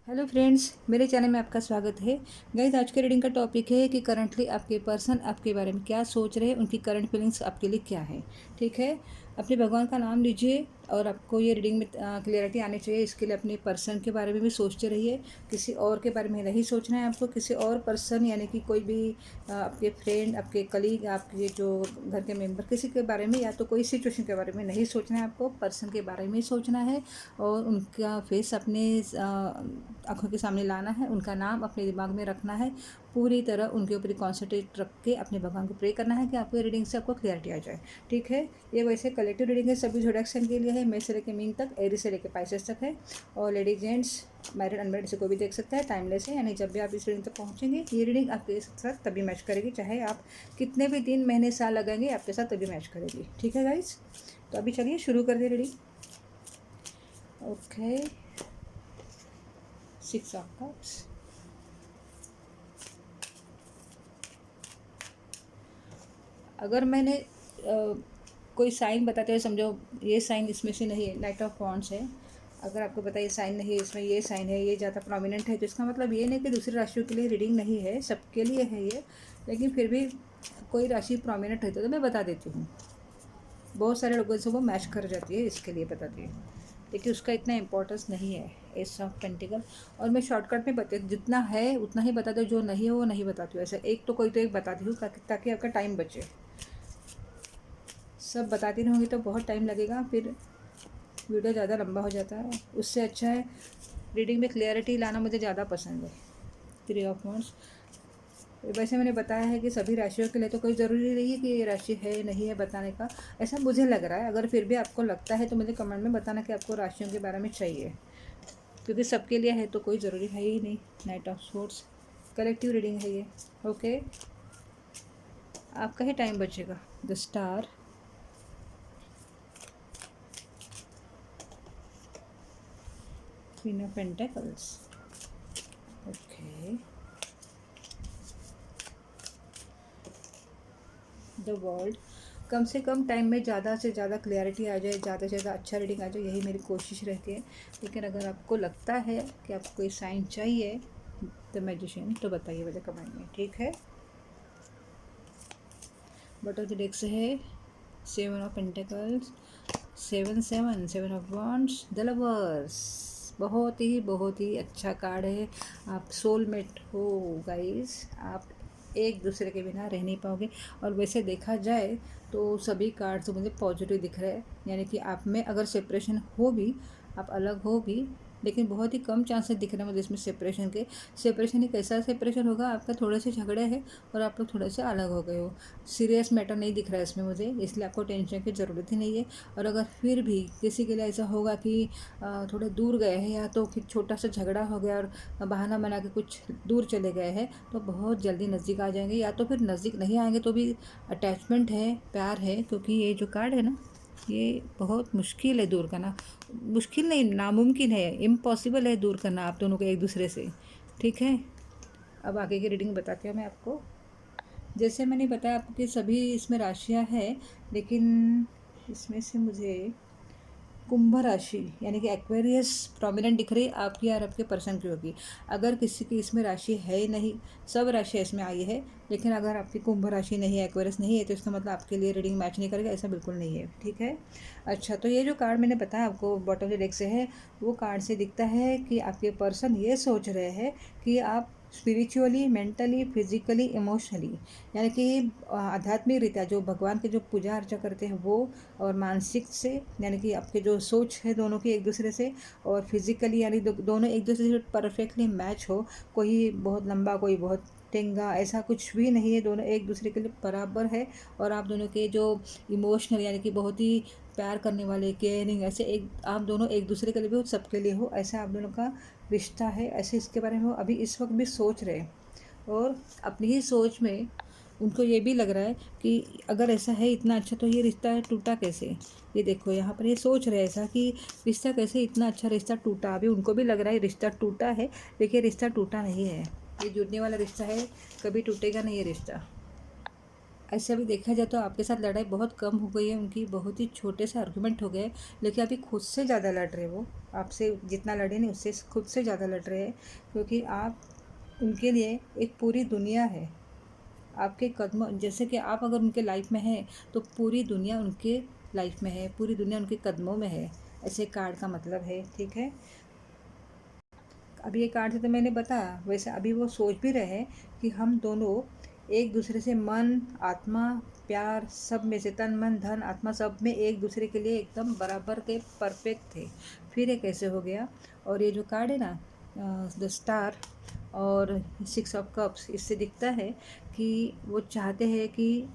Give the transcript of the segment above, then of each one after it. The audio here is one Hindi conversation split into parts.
हेलो फ्रेंड्स, मेरे चैनल में आपका स्वागत है। गाइस, आज के रीडिंग का टॉपिक है कि करंटली आपके पर्सन आपके बारे में क्या सोच रहे हैं, उनकी करंट फीलिंग्स आपके लिए क्या है। ठीक है, अपने भगवान का नाम लीजिए और आपको ये रीडिंग में क्लियरिटी आनी चाहिए। इसके लिए अपने पर्सन के बारे में भी सोचते रहिए। किसी और के बारे में नहीं सोचना है आपको। किसी और पर्सन यानी कि कोई भी आपके फ्रेंड, आपके कलीग, आपके जो घर के मेंबर, किसी के बारे में या तो कोई सिचुएशन के बारे में नहीं सोचना है आपको। पर्सन के बारे में ही सोचना है और उनका फेस अपने आंखों के सामने लाना है, उनका नाम अपने दिमाग में रखना है, पूरी तरह उनके ऊपर कॉन्सेंट्रेट रख के अपने भगवान को प्रे करना है कि आपको रीडिंग से आपको क्लियरिटी आ जाए। ठीक है, ये वैसे कलेक्टिव रीडिंग है, सभी जोड़ाक्शन के लिए है। मेष से लेकर मीन तक, एरी से लेकर पाइसेस तक है और लेडी जेंट्स, मैरिड अनमैरिड से कोई भी देख सकता है। टाइमलेस है, यानी जब भी आप इस रीडिंग तक पहुँचेंगे ये रीडिंग आपके साथ तभी मैच करेगी, चाहे आप कितने भी दिन महीने साल लगाएंगे आपके साथ तभी मैच करेगी। ठीक है गाइज, तो अभी चलिए शुरू कर दे रीडिंग। Okay, 6 of cups. अगर मैंने कोई साइन बताते हुए समझो ये साइन इसमें से नहीं है, नाइट ऑफ वॉन्ड्स है। अगर आपको पता ये साइन नहीं है, इसमें ये साइन है, ये ज़्यादा प्रोमिनेंट है, तो इसका मतलब ये नहीं कि दूसरी राशियों के लिए रीडिंग नहीं है, सबके लिए है ये। लेकिन फिर भी कोई राशि प्रोमिनेंट है तो मैं बता देती हूँ। बहुत सारे लोगों से वो मैच कर जाती है, इसके लिए बताती हूँ, लेकिन उसका इतना इम्पोर्टेंस नहीं है। एस ऑफ पेंटिकल, और मैं शॉर्टकट में बता, जितना है उतना ही बताती हूँ, जो नहीं है वो नहीं बताती हूँ। ऐसा एक तो कोई तो एक बताती हूँ ताकि आपका टाइम बचे। सब बताती रहूँगी तो बहुत टाइम लगेगा, फिर वीडियो ज़्यादा लंबा हो जाता है। उससे अच्छा है रीडिंग में क्लियरिटी लाना, मुझे ज़्यादा पसंद है। 3 ऑफ वांड्स, वैसे मैंने बताया है कि सभी राशियों के लिए, तो कोई ज़रूरी नहीं है कि ये राशि है नहीं है बताने का, ऐसा मुझे लग रहा है। अगर फिर भी आपको लगता है तो मुझे कमेंट में बताना कि आपको राशियों के बारे में चाहिए, क्योंकि सबके लिए है तो कोई ज़रूरी है ही नहीं। Knight of swords, collective reading है ये। ओके, आपका ही टाइम बचेगा। The star, queen of pentacles. Okay, the world. कम से कम टाइम में ज़्यादा से ज़्यादा क्लियरिटी आ जाए, ज़्यादा से ज़्यादा अच्छा रीडिंग आ जाए, यही मेरी कोशिश रहती है। लेकिन अगर आपको लगता है कि आपको कोई साइन चाहिए द मैजिशियन, तो बताइए मुझे कमेंट में। ठीक है, बॉटम ऑफ द डेक से है 7 of pentacles, 7 of wands, the lovers. बहुत ही अच्छा कार्ड है। आप सोलमेट हो गाइस, आप एक दूसरे के बिना रह नहीं पाओगे। और वैसे देखा जाए तो सभी कार्ड्स तो मुझे पॉजिटिव दिख रहे हैं, यानी कि आप में अगर सेपरेशन हो भी, आप अलग हो भी, लेकिन बहुत ही कम चांसेस दिख रहे हैं मुझे इसमें सेपरेशन के। सेपरेशन ही कैसा सेपरेशन होगा, आपका थोड़े से झगड़े हैं और आप लोग थोड़े से अलग हो गए हो। सीरियस मैटर नहीं दिख रहा है इसमें मुझे, इसलिए आपको टेंशन की ज़रूरत ही नहीं है। और अगर फिर भी किसी के लिए ऐसा होगा कि थोड़े दूर गए हैं, या तो फिर छोटा सा झगड़ा हो गया और बहाना बना के कुछ दूर चले गए हैं, तो बहुत जल्दी नज़दीक आ जाएंगे। या तो फिर नज़दीक नहीं आएंगे तो भी अटैचमेंट है, प्यार है, क्योंकि ये जो कार्ड है ना, ये बहुत मुश्किल है दूर करना। मुश्किल नहीं, नामुमकिन है, इम्पॉसिबल है दूर करना आप दोनों को एक दूसरे से। ठीक है, अब आगे की रीडिंग बताती हूँ मैं आपको। जैसे मैंने बताया आपको कि सभी इसमें राशियाँ हैं, लेकिन इसमें से मुझे कुंभ राशि यानी कि एक्वेरियस प्रोमिनेंट दिख रही है आपकी और आपके पर्सन की होगी। अगर किसी की इसमें राशि है ही नहीं, सब राशि इसमें आई है, लेकिन अगर आपकी कुंभ राशि नहीं है, एक्वेरियस नहीं है, तो इसका मतलब आपके लिए रीडिंग मैच नहीं करेगा, ऐसा बिल्कुल नहीं है। ठीक है, अच्छा, तो ये जो कार्ड मैंने बताया आपको बॉटम ऑफ द डेक से है, वो कार्ड से दिखता है कि आपके पर्सन ये सोच रहे हैं कि आप स्पिरिचुअली, मेंटली, फिजिकली, इमोशनली, यानी कि आध्यात्मिक रीत्या जो भगवान के जो पूजा अर्चा करते हैं वो, और मानसिक से यानी कि आपके जो सोच है दोनों की एक दूसरे से, और फिजिकली यानी दोनों एक दूसरे से परफेक्टली मैच हो। कोई बहुत लंबा, कोई बहुत टेंगा, ऐसा कुछ भी नहीं है, दोनों एक दूसरे के लिए बराबर है। और आप दोनों के जो इमोशनल यानी कि बहुत ही प्यार करने वाले, केयरिंग, ऐसे एक आप दोनों एक दूसरे के लिए भी हो, सबके लिए हो, ऐसा आप दोनों का रिश्ता है। ऐसे इसके बारे में वो अभी इस वक्त भी सोच रहे हैं, और अपनी ही सोच में उनको ये भी लग रहा है कि अगर ऐसा है इतना अच्छा, तो ये रिश्ता टूटा कैसे। ये देखो यहाँ पर ये सोच रहे ऐसा कि रिश्ता कैसे, इतना अच्छा रिश्ता टूटा। अभी उनको भी लग रहा है रिश्ता टूटा है, लेकिन रिश्ता टूटा नहीं है, ये जुड़ने वाला रिश्ता है, कभी टूटेगा नहीं ये रिश्ता। ऐसे अभी देखा जाए तो आपके साथ लड़ाई बहुत कम हो गई है उनकी, बहुत ही छोटे से आर्गुमेंट हो गए, लेकिन अभी खुद से ज़्यादा लड़ रहे वो, आपसे जितना लड़े नहीं उससे खुद से ज़्यादा लड़ रहे हैं, क्योंकि आप उनके लिए एक पूरी दुनिया है। आपके कदमों, जैसे कि आप अगर उनके लाइफ में हैं तो पूरी दुनिया उनके लाइफ में है, पूरी दुनिया उनके कदमों में है, ऐसे कार्ड का मतलब है। ठीक है, अभी ये कार्ड से तो मैंने बताया, वैसे अभी वो सोच भी रहे हैं कि हम दोनों एक दूसरे से मन, आत्मा, प्यार सब में से, तन मन धन आत्मा सब में एक दूसरे के लिए एकदम बराबर के परफेक्ट थे। फिर ये कैसे हो गया? और ये जो कार्ड है ना, द स्टार और 6 ऑफ कप्स, इससे दिखता है कि वो चाहते हैं कि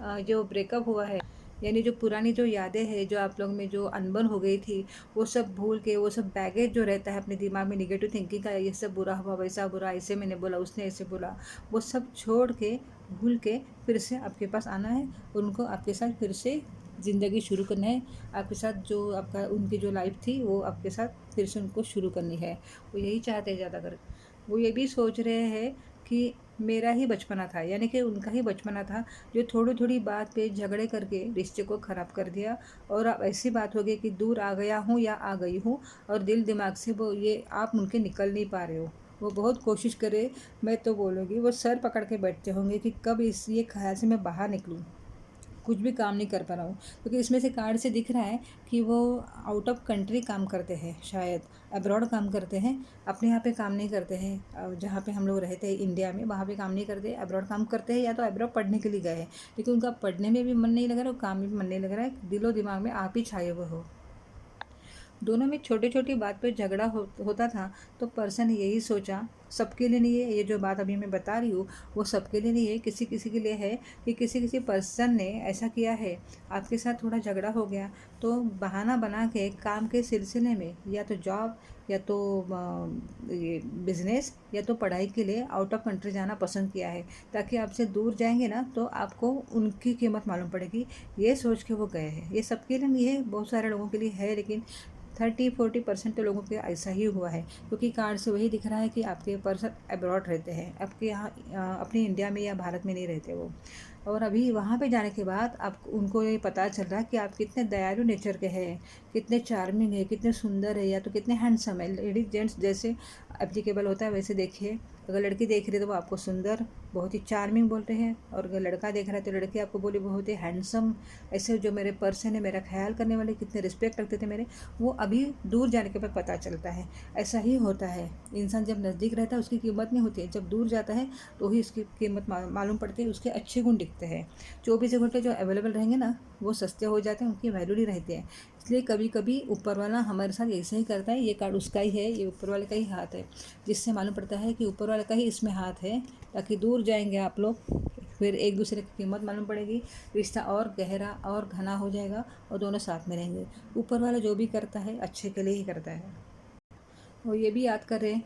जो ब्रेकअप हुआ है, यानी जो पुरानी जो यादें हैं, जो आप लोग में जो अनबन हो गई थी, वो सब भूल के, वो सब बैगेज जो रहता है अपने दिमाग में निगेटिव थिंकिंग का, ये सब बुरा हुआ, वैसा बुरा, ऐसे मैंने बोला, उसने ऐसे बोला, वो सब छोड़ के, भूल के फिर से आपके पास आना है, उनको आपके साथ फिर से ज़िंदगी शुरू करना है। आपके साथ जो आपका उनकी जो लाइफ थी वो आपके साथ फिर से उनको शुरू करनी है। वो यही चाहते हैं ज़्यादा कर। वो ये भी सोच रहे हैं कि मेरा ही बचपना था, यानी कि उनका ही बचपना था, जो थोड़ी थोड़ी बात पे झगड़े करके रिश्ते को ख़राब कर दिया। और अब ऐसी बात हो गई कि दूर आ गया हूँ या आ गई हूँ, और दिल दिमाग से वो ये आप उनके निकल नहीं पा रहे हो। वो बहुत कोशिश करे, मैं तो बोलूँगी वो सर पकड़ के बैठते होंगे कि कब इस ये ख्याल से मैं बाहर निकलूँ। कुछ भी काम नहीं कर पा रहा हूँ, क्योंकि इसमें से कार्ड से दिख रहा है कि वो आउट ऑफ कंट्री काम करते हैं, शायद अब्रॉड काम करते हैं, अपने यहाँ पे काम नहीं करते हैं। जहाँ पे हम लोग रहते हैं इंडिया में, वहाँ पे काम नहीं करते, अब्रॉड काम करते हैं, या तो अब्रॉड पढ़ने के लिए गए हैं, लेकिन उनका पढ़ने में भी मन नहीं लग रहा है और काम में भी मन नहीं लग रहा है, दिलो दिमाग में आप ही छाए हुए हो। दोनों में छोटी छोटी बात पे झगड़ा होता था, तो पर्सन ने यही सोचा, सबके लिए नहीं है ये जो बात अभी मैं बता रही हूँ, वो सबके लिए नहीं है, किसी किसी के लिए है, कि किसी किसी पर्सन ने ऐसा किया है, आपके साथ थोड़ा झगड़ा हो गया, तो बहाना बना के काम के सिलसिले में, या तो जॉब, या तो ये बिजनेस, या तो पढ़ाई के लिए आउट ऑफ कंट्री जाना पसंद किया है, ताकि आपसे दूर जाएंगे ना तो आपको उनकी कीमत मालूम पड़ेगी, ये सोच के वो गए हैं। ये सबके लिए नहीं है, बहुत सारे लोगों के लिए है, लेकिन 30-40% तो लोगों के ऐसा ही हुआ है, क्योंकि कार्ड से वही दिख रहा है कि आपके पर्सन अब्रॉड रहते हैं, आपके यहाँ अपने इंडिया में या भारत में नहीं रहते वो। और अभी वहाँ पे जाने के बाद आप उनको ये पता चल रहा है कि आप कितने दयालु नेचर के हैं, कितने चार्मिंग है, कितने सुंदर है, या तो कितने हैंडसम है। लेडीज जेंट्स जैसे एप्लीकेबल होता है वैसे देखिए, अगर लड़की देख रही है तो वो आपको सुंदर, बहुत ही चार्मिंग बोलते हैं, और अगर लड़का देख रहा है तो लड़की आपको बोले बहुत ही हैंडसम। ऐसे जो मेरे पर्सन है, मेरा ख्याल करने वाले, कितने रिस्पेक्ट रखते थे मेरे, वो अभी दूर जाने के बाद पता चलता है। ऐसा ही होता है, इंसान जब नज़दीक रहता है उसकी कीमत नहीं होती है, जब दूर जाता है तो ही उसकी कीमत मालूम पड़ती है, उसके अच्छे गुण दिखते हैं। 24 घंटे जो अवेलेबल रहेंगे ना, वो सस्ते हो जाते हैं, उनकी वैल्यू नहीं रहती है। इसलिए कभी कभी ऊपर वाला हमारे साथ ऐसा ही करता है, ये कार्ड उसका ही है, ये ऊपर वाले का ही हाथ है, जिससे मालूम पड़ता है कि ऊपर वाले का ही इसमें हाथ है, ताकि दूर जाएंगे आप लोग, फिर एक दूसरे की कीमत मालूम पड़ेगी, रिश्ता और गहरा और घना हो जाएगा, और दोनों साथ में रहेंगे। ऊपर वाला जो भी करता है अच्छे के लिए ही करता है। और ये भी याद कर रहे हैं,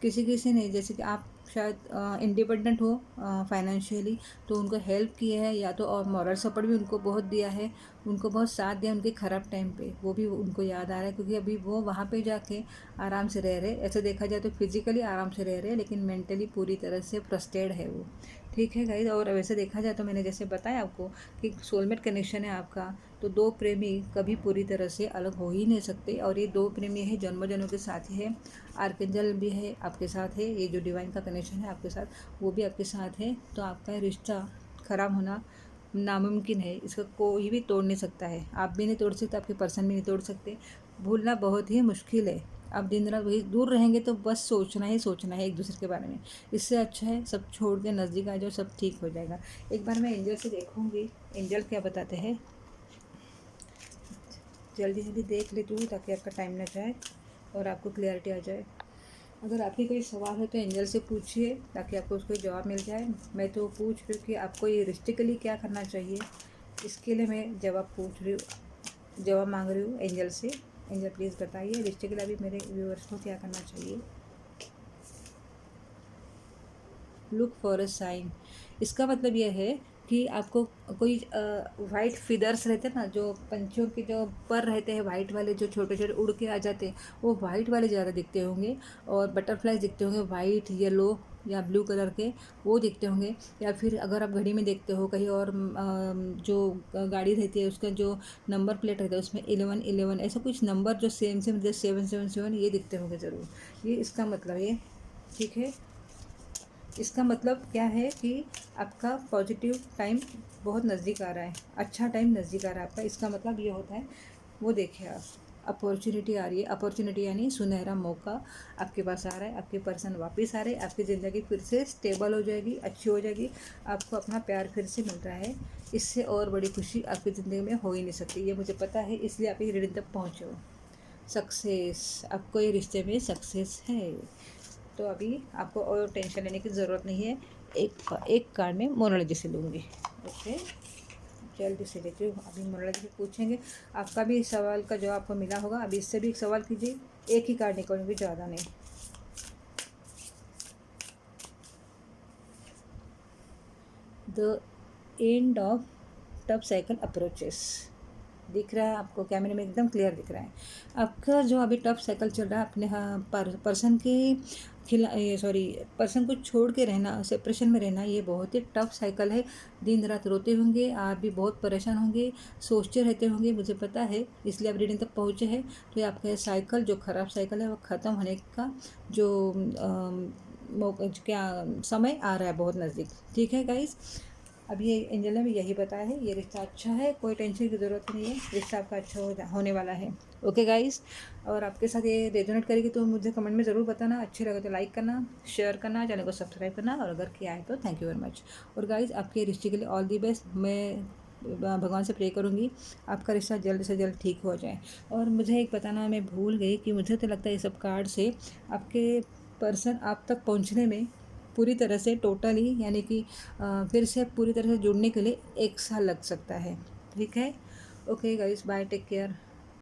किसी किसी ने, जैसे कि आप शायद इंडिपेंडेंट हो फाइनेंशियली, तो उनको हेल्प की है, या तो और मॉरल सपोर्ट भी उनको बहुत दिया है, उनको बहुत साथ दिया उनके ख़राब टाइम पे, वो भी उनको याद आ रहा है, क्योंकि अभी वो वहाँ पे जाके आराम से रह रहे। ऐसे देखा जाए तो फिजिकली आराम से रह रहे, लेकिन मेंटली पूरी तरह से फ्रस्ट्रेटेड है वो। ठीक है गाइस, और वैसे देखा जाए तो मैंने जैसे बताया आपको कि सोलमेट कनेक्शन है आपका, तो दो प्रेमी कभी पूरी तरह से अलग हो ही नहीं सकते, और ये दो प्रेमी है जन्मों जन्मों के साथ ही है। आर्केंजल भी है आपके साथ है, ये जो डिवाइन का कनेक्शन है आपके साथ, वो भी आपके साथ है, तो आपका रिश्ता ख़राब होना नामुमकिन है, इसका कोई भी तोड़ नहीं सकता है, आप भी नहीं तोड़ सकते, आपके पर्सन भी नहीं तोड़ सकते, भूलना बहुत ही मुश्किल है। आप दिन रात वही दूर रहेंगे तो बस सोचना ही सोचना है एक दूसरे के बारे में, इससे अच्छा है सब छोड़ के नज़दीक आ जाओ, सब ठीक हो जाएगा। एक बार मैं एंजल से देखूंगी, एंजल क्या बताते हैं, जल्दी जल्दी देख लेती हूँ ताकि आपका टाइम ना जाए और आपको क्लियरिटी आ जाए। अगर आपकी कोई सवाल है तो एंजल से पूछिए, ताकि आपको उसको जवाब मिल जाए। मैं तो पूछ रही हूँ कि आपको ये रिश्ते के लिए क्या करना चाहिए, इसके लिए मैं जवाब पूछ रही हूँ, जवाब मांग रही हूँ एंजल से। एंजल प्लीज़ बताइए रिश्ते के लिए अभी मेरे व्यूअर्स को क्या करना चाहिए। लुक फॉर अ साइन, इसका मतलब यह है कि आपको कोई वाइट फिदर्स रहते हैं ना, जो पंछियों के जो पर रहते हैं वाइट वाले, जो छोटे छोटे उड़ के आ जाते हैं, वो वाइट वाले ज़्यादा दिखते होंगे, और बटरफ्लाई दिखते होंगे वाइट येलो, या ब्लू कलर के वो दिखते होंगे, या फिर अगर आप घड़ी में देखते हो कहीं और जो गाड़ी रहती है उसका जो नंबर प्लेट रहता है उसमें 1111 ऐसा कुछ नंबर जो सेम सेम जैसे 777 ये दिखते होंगे ज़रूर। ये इसका मतलब है, ठीक है। इसका मतलब क्या है कि आपका पॉजिटिव टाइम बहुत नज़दीक आ रहा है, अच्छा टाइम नज़दीक आ रहा है आपका, इसका मतलब ये होता है। वो देखिए आप, अपॉर्चुनिटी आ रही है, अपॉर्चुनिटी यानी सुनहरा मौका आपके पास आ रहा है, आपके पर्सन वापस आ रहे हैं, आपकी ज़िंदगी फिर से स्टेबल हो जाएगी, अच्छी हो जाएगी, आपको अपना प्यार फिर से मिल रहा है। इससे और बड़ी खुशी आपकी ज़िंदगी में हो ही नहीं सकती, ये मुझे पता है, इसलिए आप ये रीडिंग तक पहुँचे हो। सक्सेस, आपको ये रिश्ते में सक्सेस है। तो अभी आपको और टेंशन लेने की ज़रूरत नहीं है। एक कार्ड में मोनालिसा से लूँगी। ओके, जल्दी से लेती हूँ। अभी मोनालिसा से पूछेंगे, आपका भी सवाल का जवाब आपको मिला होगा। अभी इससे भी एक सवाल कीजिए, एक ही कार्ड निकालूंगी, ज़्यादा नहीं। The end of tough cycle approaches, दिख रहा है आपको कैमरे में, एकदम क्लियर दिख रहा है। आपका जो अभी टफ साइकिल चल रहा है अपने पर्सन के ये सॉरी पर्सन को छोड़ के रहना, सेपरेशन में रहना, ये बहुत ही टफ साइकिल है। दिन रात रोते होंगे, आप भी बहुत परेशान होंगे, सोचते रहते होंगे, मुझे पता है, इसलिए आप रीडिंग तक पहुँचे हैं। तो ये आपका साइकिल जो ख़राब साइकिल है वो ख़त्म होने का जो क्या समय आ रहा है बहुत नज़दीक, ठीक है गाइस। अब ये एंजल ने भी यही बताया है, ये रिश्ता अच्छा है, कोई टेंशन की ज़रूरत नहीं है, रिश्ता आपका अच्छा होने वाला है। ओके गाइस, और आपके साथ ये रेजोनेट करेगी तो मुझे कमेंट में ज़रूर बताना, अच्छे लगे तो लाइक करना, शेयर करना, चैनल को सब्सक्राइब करना, और अगर किया है तो थैंक यू वेरी मच। और गाइस, आपके रिश्ते के लिए ऑल दी बेस्ट। मैं भगवान से प्रे करूँगी आपका रिश्ता जल्द से जल्द ठीक हो जाए। और मुझे एक बताना मैं भूल गई कि मुझे तो लगता है ये सब कार्ड से आपके पर्सन आप तक पहुँचने में पूरी तरह से टोटली यानी कि फिर से पूरी तरह से जुड़ने के लिए 1 साल लग सकता है, ठीक है। Okay guys, bye, take care.